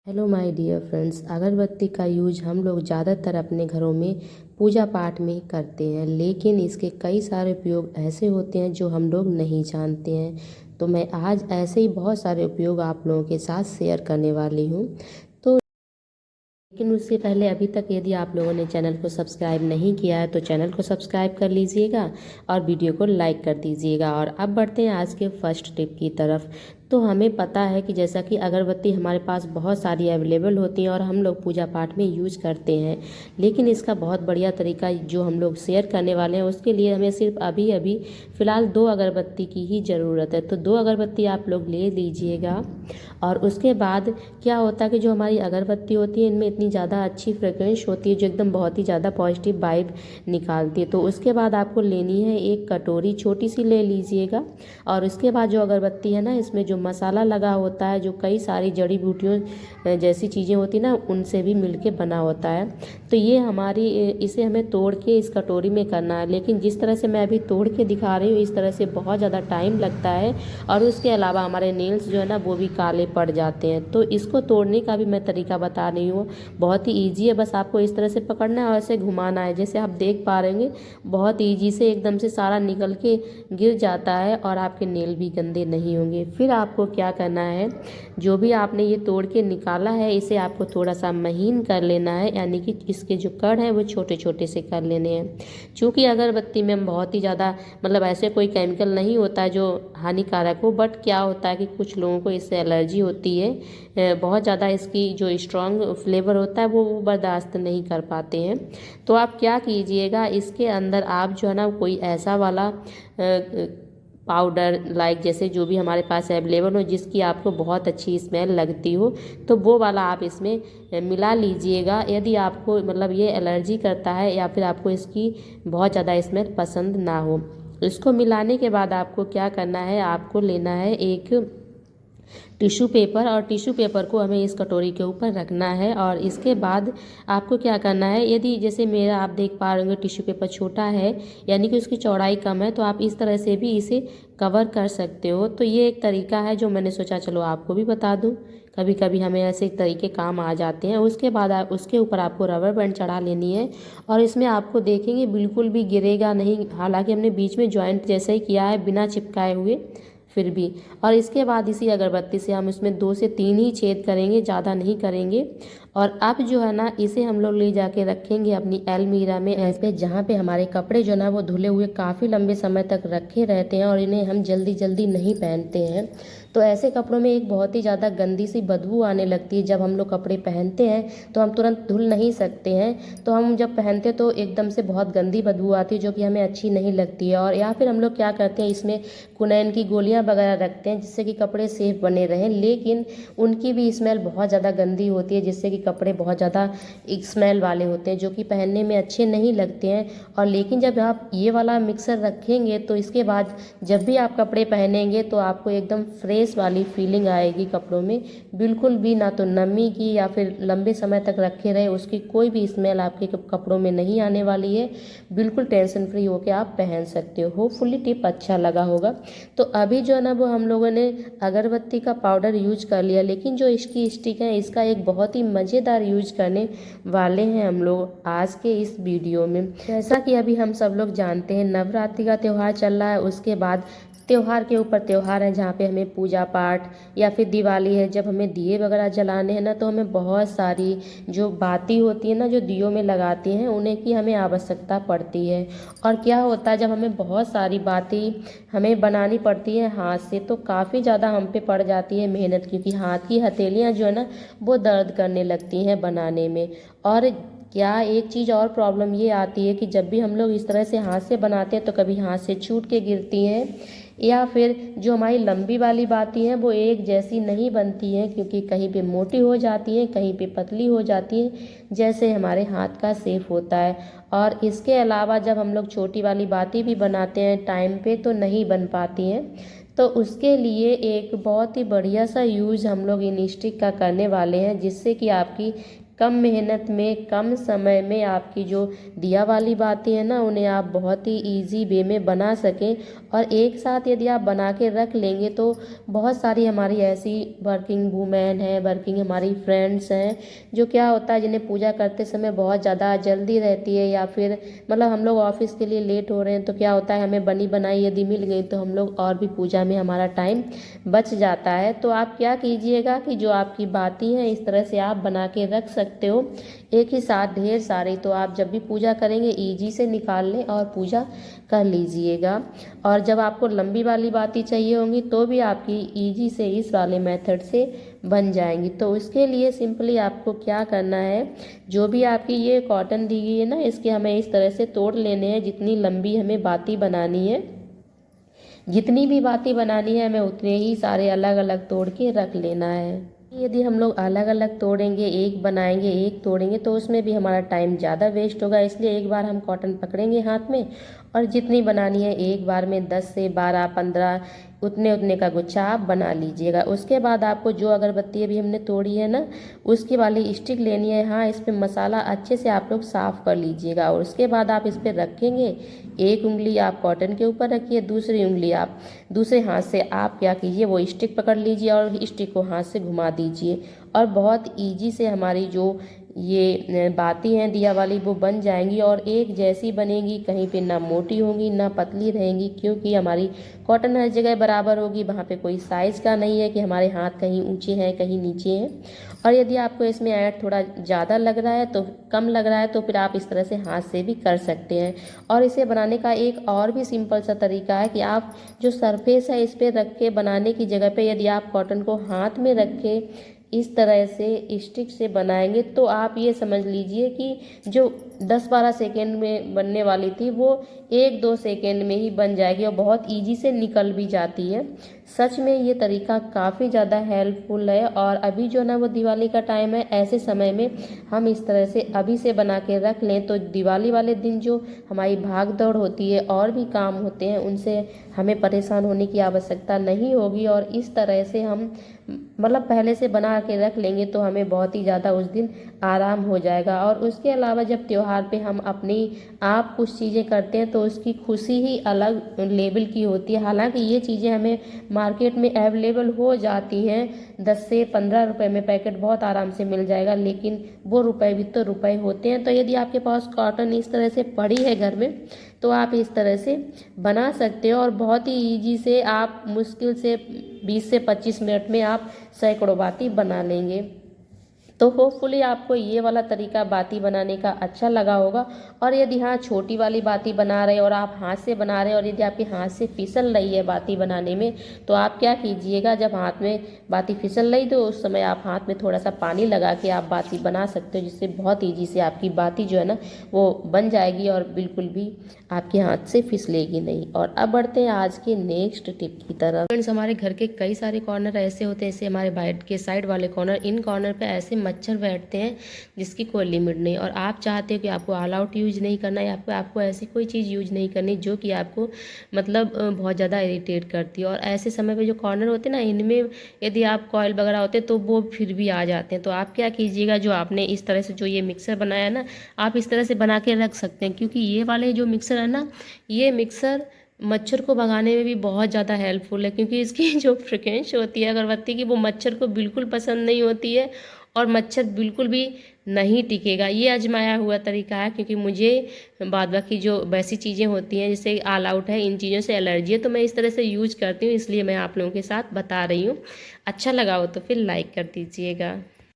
Hello my dear friends. अगरबत्ती का use हम लोग ज़्यादातर अपने घरों में पूजा पाठ में करते हैं, लेकिन इसके कई सारे उपयोग ऐसे होते हैं जो हम लोग नहीं जानते हैं। तो मैं आज ऐसे ही बहुत सारे उपयोग आप लोगों के साथ शेयर करने वाली हूँ। लेकिन उससे पहले अभी तक यदि आप लोगों ने चैनल को सब्सक्राइब नहीं किया है तो चैनल को सब्सक्राइब कर लीजिएगा और वीडियो को लाइक कर दीजिएगा। और अब बढ़ते हैं आज के फर्स्ट टिप की तरफ। तो हमें पता है कि जैसा कि अगरबत्ती हमारे पास बहुत सारी अवेलेबल होती हैं और हम लोग पूजा पाठ में यूज करते हैं, लेकिन इसका बहुत बढ़िया तरीका जो हम लोग शेयर करने वाले हैं उसके लिए हमें सिर्फ अभी अभी फ़िलहाल 2 अगरबत्ती की ही ज़रूरत है। तो 2 अगरबत्ती आप लोग ले लीजिएगा। और उसके बाद क्या होता है कि जो हमारी अगरबत्ती होती है इनमें इतनी ज़्यादा अच्छी फ्रेग्रेंस होती है जो एकदम बहुत ही ज़्यादा पॉजिटिव वाइब निकालती है। तो उसके बाद आपको लेनी है एक कटोरी, छोटी सी ले लीजिएगा। और उसके बाद जो अगरबत्ती है ना, इसमें जो मसाला लगा होता है, जो कई सारी जड़ी बूटियों जैसी चीज़ें होती है ना, उनसे भी मिलके बना होता है। तो ये हमारी इसे हमें तोड़ के इस कटोरी में करना है, लेकिन जिस तरह से मैं अभी तोड़ के दिखा रही हूँ इस तरह से बहुत ज़्यादा टाइम लगता है और उसके अलावा हमारे नेल्स जो है ना वो भी काले पड़ जाते हैं। तो इसको तोड़ने का भी मैं तरीका बता रही हूँ, बहुत ही ईजी है। बस आपको इस तरह से पकड़ना है और ऐसे घुमाना है, जैसे आप देख पा रहे हैं बहुत ईजी से एकदम से सारा निकल के गिर जाता है और आपके नेल भी गंदे नहीं होंगे। फिर आपको क्या करना है, जो भी आपने ये तोड़ के निकाला है इसे आपको थोड़ा सा महीन कर लेना है, यानी कि इसके जो कण हैं वो छोटे छोटे से कर लेने हैं। चूँकि अगरबत्ती में बहुत ही ज़्यादा मतलब ऐसे कोई केमिकल नहीं होता है जो हानिकारक हो, बट क्या होता है कि कुछ लोगों को इससे एलर्जी होती है, बहुत ज़्यादा इसकी जो स्ट्रॉन्ग फ्लेवर होता है वो बर्दाश्त नहीं कर पाते हैं। तो आप क्या कीजिएगा, इसके अंदर आप जो है ना कोई ऐसा वाला पाउडर लाइक जैसे जो भी हमारे पास अवेलेबल हो जिसकी आपको बहुत अच्छी स्मेल लगती हो, तो वो वाला आप इसमें मिला लीजिएगा। यदि आपको मतलब ये एलर्जी करता है या फिर आपको इसकी बहुत ज़्यादा स्मेल पसंद ना हो, इसको मिलाने के बाद आपको क्या करना है, आपको लेना है एक टिश्यू पेपर और टिश्यू पेपर को हमें इस कटोरी के ऊपर रखना है। और इसके बाद आपको क्या करना है, यदि जैसे मेरा आप देख पा रहे होंगे टिश्यू पेपर छोटा है यानी कि उसकी चौड़ाई कम है, तो आप इस तरह से भी इसे कवर कर सकते हो। तो ये एक तरीका है जो मैंने सोचा चलो आपको भी बता दूं, कभी कभी हमें ऐसे तरीके काम आ जाते हैं। उसके बाद आप उसके ऊपर आपको रबर बैंड चढ़ा लेनी है और इसमें आपको देखेंगे बिल्कुल भी गिरेगा नहीं, हालांकि हमने बीच में जॉइंट जैसे ही किया है बिना चिपकाए हुए फिर भी। और इसके बाद इसी अगरबत्ती से हम इसमें 2 से 3 ही छेद करेंगे, ज़्यादा नहीं करेंगे। और अब जो है ना इसे हम लोग ले जाके रखेंगे अपनी अलमीरा में, ऐसे जहाँ पे हमारे कपड़े जो ना वो धुले हुए काफ़ी लंबे समय तक रखे रहते हैं और इन्हें हम जल्दी जल्दी नहीं पहनते हैं। तो ऐसे कपड़ों में एक बहुत ही ज़्यादा गंदी सी बदबू आने लगती है। जब हम लोग कपड़े पहनते हैं तो हम तुरंत धुल नहीं सकते हैं, तो हम जब पहनते हैं तो एकदम से बहुत गंदी बदबू आती है जो कि हमें अच्छी नहीं लगती है। और या फिर हम लोग क्या करते हैं, इसमें कुनैन की गोलियां वगैरह रखते हैं जिससे कि कपड़े सेफ बने रहें, लेकिन उनकी भी स्मेल बहुत ज़्यादा गंदी होती है जिससे कि कपड़े बहुत ज़्यादा स्मेल वाले होते हैं जो कि पहनने में अच्छे नहीं लगते हैं। और लेकिन जब आप ये वाला मिक्सर रखेंगे तो इसके बाद जब भी आप कपड़े पहनेंगे तो आपको एकदम फ्रेश वाली फीलिंग आएगी कपड़ों में, बिल्कुल भी ना तो नमी की या फिर लंबे समय तक रखे रहे उसकी कोई भी स्मेल आपके कपड़ों में नहीं आने वाली है। बिल्कुल टेंशन फ्री होकर आप पहन सकते हो। होपफुली टिप अच्छा लगा होगा। तो अभी जो है ना वो हम लोगों ने अगरबत्ती का पाउडर यूज कर लिया, लेकिन जो इसकी स्टिक है इसका एक बहुत ही मज़ेदार यूज करने वाले हैं हम लोग आज के इस वीडियो में। जैसा कि अभी हम सब लोग जानते हैं नवरात्रि का त्यौहार चल रहा है, उसके बाद त्योहार के ऊपर त्योहार है जहाँ पे हमें पूजा पाठ, या फिर दिवाली है जब हमें दिए वगैरह जलाने हैं ना, तो हमें बहुत सारी जो बाती होती है ना जो दियों में लगाती हैं उन्हें की हमें आवश्यकता पड़ती है। और क्या होता है जब हमें बहुत सारी बाती हमें बनानी पड़ती है हाथ से, तो काफ़ी ज़्यादा हम पे पड़ जाती है मेहनत, क्योंकि हाथ की हथेलियाँ जो है ना वो दर्द करने लगती हैं बनाने में। और क्या एक चीज़ और प्रॉब्लम ये आती है कि जब भी हम लोग इस तरह से हाथ से बनाते हैं तो कभी हाथ से छूट के गिरती हैं, या फिर जो हमारी लंबी वाली बाती हैं वो एक जैसी नहीं बनती हैं, क्योंकि कहीं पे मोटी हो जाती हैं कहीं पे पतली हो जाती हैं, जैसे हमारे हाथ का शेप होता है। और इसके अलावा जब हम लोग छोटी वाली बाती भी बनाते हैं टाइम पे तो नहीं बन पाती हैं। तो उसके लिए एक बहुत ही बढ़िया सा यूज़ हम लोग इन स्टिक का करने वाले हैं, जिससे कि आपकी कम मेहनत में कम समय में आपकी जो दिया वाली बातें हैं ना उन्हें आप बहुत ही इजी वे में बना सकें। और एक साथ यदि आप बना के रख लेंगे तो बहुत सारी हमारी ऐसी वर्किंग वूमेन हैं, वर्किंग हमारी फ्रेंड्स हैं, जो क्या होता है जिन्हें पूजा करते समय बहुत ज़्यादा जल्दी रहती है, या फिर मतलब हम लोग ऑफिस के लिए लेट हो रहे हैं तो क्या होता है हमें बनी बनाई यदि मिल गई तो हम लोग और भी पूजा में हमारा टाइम बच जाता है। तो आप क्या कीजिएगा कि जो आपकी बातें हैं इस तरह से आप बना के रख सकते हो एक ही साथ ढेर सारी, तो आप जब भी पूजा करेंगे इजी से निकाल लें और पूजा कर लीजिएगा। और जब आपको लंबी वाली बातें चाहिए होंगी तो भी आपकी इजी से इस वाले मेथड से बन जाएंगी। तो उसके लिए सिंपली आपको क्या करना है, जो भी आपकी ये कॉटन दी गई है ना इसके हमें इस तरह से तोड़ लेने हैं। जितनी लंबी हमें बातें बनानी है, जितनी भी बातें बनानी है हमें उतने ही सारे अलग अलग तोड़ के रख लेना है। यदि हम लोग अलग अलग तोड़ेंगे, एक बनाएंगे एक तोड़ेंगे तो उसमें भी हमारा टाइम ज़्यादा वेस्ट होगा। इसलिए एक बार हम कॉटन पकड़ेंगे हाथ में और जितनी बनानी है एक बार में 10 से 12 15 उतने उतने का गुच्छा आप बना लीजिएगा। उसके बाद आपको जो अगरबत्ती अभी हमने तोड़ी है ना उसकी वाली स्टिक लेनी है। हाँ, इस पर मसाला अच्छे से आप लोग साफ़ कर लीजिएगा और उसके बाद आप इस पर रखेंगे। एक उंगली आप कॉटन के ऊपर रखिए, दूसरी उंगली आप दूसरे हाथ से आप क्या कीजिए वो स्टिक पकड़ लीजिए और स्टिक को हाथ से घुमा दीजिए और बहुत ईजी से हमारी जो ये बातें हैं दिया वाली वो बन जाएंगी और एक जैसी बनेगी। कहीं पे ना मोटी होंगी ना पतली रहेंगी, क्योंकि हमारी कॉटन हर जगह बराबर होगी। वहाँ पे कोई साइज़ का नहीं है कि हमारे हाथ कहीं ऊंचे हैं कहीं नीचे हैं। और यदि आपको इसमें ऐड थोड़ा ज़्यादा लग रहा है तो कम लग रहा है तो फिर आप इस तरह से हाथ से भी कर सकते हैं। और इसे बनाने का एक और भी सिंपल सा तरीका है कि आप जो सरफेस है इस पर रख के बनाने की जगह पे यदि आप कॉटन को हाथ में रख के इस तरह से स्टिक से बनाएंगे तो आप ये समझ लीजिए कि जो 10-12 सेकेंड में बनने वाली थी वो 1-2 सेकेंड में ही बन जाएगी और बहुत इजी से निकल भी जाती है। सच में ये तरीका काफ़ी ज़्यादा हेल्पफुल है। और अभी जो ना वो दिवाली का टाइम है, ऐसे समय में हम इस तरह से अभी से बना के रख लें तो दिवाली वाले दिन जो हमारी भाग दौड़ होती है और भी काम होते हैं उनसे हमें परेशान होने की आवश्यकता नहीं होगी। और इस तरह से हम मतलब पहले से बना के रख लेंगे तो हमें बहुत ही ज़्यादा उस दिन आराम हो जाएगा। और उसके अलावा जब त्योहार पे हम अपनी आप कुछ चीज़ें करते हैं तो उसकी खुशी ही अलग लेवल की होती है। हालांकि ये चीज़ें हमें मार्केट में अवेलेबल हो जाती हैं, 10 से 15 रुपए में पैकेट बहुत आराम से मिल जाएगा, लेकिन वो रुपए भी तो रुपए होते हैं। तो यदि आपके पास कॉटन इस तरह से पड़ी है घर में तो आप इस तरह से बना सकते हो और बहुत ही ईजी से आप मुश्किल से 20 से 25 मिनट में आप सैकड़ों बातें बना लेंगे। तो होपफुली आपको ये वाला तरीका बाती बनाने का अच्छा लगा होगा। और यदि हाँ छोटी वाली बाती बना रहे और आप हाथ से बना रहे और यदि आपके हाथ से फिसल रही है बाती बनाने में तो आप क्या कीजिएगा, जब हाथ में बाती फिसल रही तो उस समय आप हाथ में थोड़ा सा पानी लगा के आप बाती बना सकते हो, जिससे बहुत ईजी से आपकी बाती जो है ना वो बन जाएगी और बिल्कुल भी आपके हाथ से फिसलेगी नहीं। और अब बढ़ते हैं आज के नेक्स्ट टिप की तरफ। फ्रेंड्स, हमारे घर के कई सारे कॉर्नर ऐसे होते हैं, जैसे हमारे बेड के साइड वाले कॉर्नर, इन कॉर्नर पे ऐसे मच्छर बैठते हैं जिसकी कोई लिमिट नहीं। और आप चाहते हो कि आपको ऑल आउट यूज नहीं करना है, आपको ऐसी कोई चीज़ यूज नहीं करनी जो कि आपको मतलब बहुत ज़्यादा इरिटेट करती है। और ऐसे समय पे जो कॉर्नर होते हैं ना इनमें यदि आप कॉयल वगैरह होते तो वो फिर भी आ जाते हैं। तो आप क्या कीजिएगा, जो आपने इस तरह से जो ये मिक्सर बनाया ना आप इस तरह से बना के रख सकते हैं, क्योंकि ये वाले जो मिक्सर है ना ये मिक्सर मच्छर को भगाने में भी बहुत ज़्यादा हेल्पफुल है। क्योंकि इसकी जो फ्रिक्वेंसी होती है अगरबत्ती की वो मच्छर को बिल्कुल पसंद नहीं होती है और मच्छर बिल्कुल भी नहीं टिकेगा। ये आजमाया हुआ तरीका है, क्योंकि मुझे बाद बाकी जो वैसी चीज़ें होती हैं जैसे ऑल आउट है इन चीज़ों से एलर्जी है, तो मैं इस तरह से यूज करती हूँ, इसलिए मैं आप लोगों के साथ बता रही हूँ। अच्छा लगा हो तो फिर लाइक कर दीजिएगा।